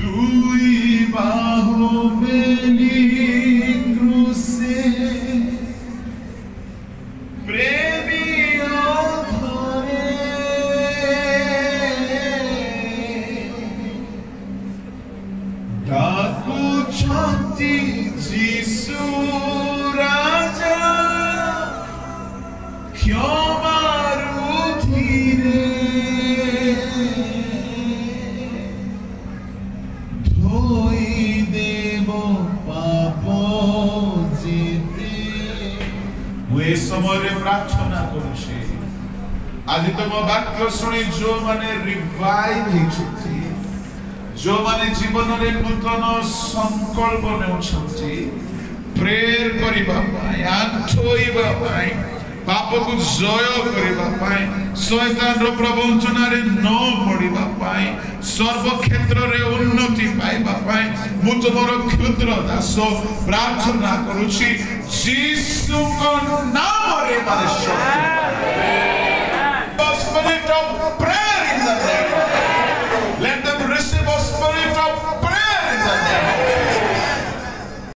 দুই বাহু মেলি ক্রুশে প্রেমী ধরে ডাকুଛନ୍ତି যিশু রাজা ক্ষমাରୁ ধীরে ধୋଇ দেব পাপ যেতে। ମୁଁ ଏ ସମୟରେ ପ୍ରାର୍ଥନା କରୁଛି ଆଜି ତମ ବାକ୍ୟ ଶୁଣି ଯୋଉମାନେ ରିଭାଇଭ୍ ହେଇଛନ୍ତି, ଯୋଉମାନେ ଜୀବନରେ ନୂତନ ସଂକଳ୍ପ ନେଉଛନ୍ତି, ପ୍ରେୟର କରିବା ପାଇଁ, ଆଣ୍ଠୋଇବା ପାଇଁ, ପାପକୁ ଜୟ କରିବା ପାଇଁ, ଶୈତାନର ପ୍ରବଞ୍ଚନାରେ ନ ପଡ଼ିବା ପାଇଁ, ସର୍ବ କ୍ଷେତ୍ରରେ ଉନ୍ନତି ପାଇବା ପାଇଁ ମୁଁ ତୁମର କ୍ଷୁଦ୍ର ଦାସ ପ୍ରାର୍ଥନା କରୁଛି ଯୀଶୁଙ୍କ ନାମରେ। Spirit of prayer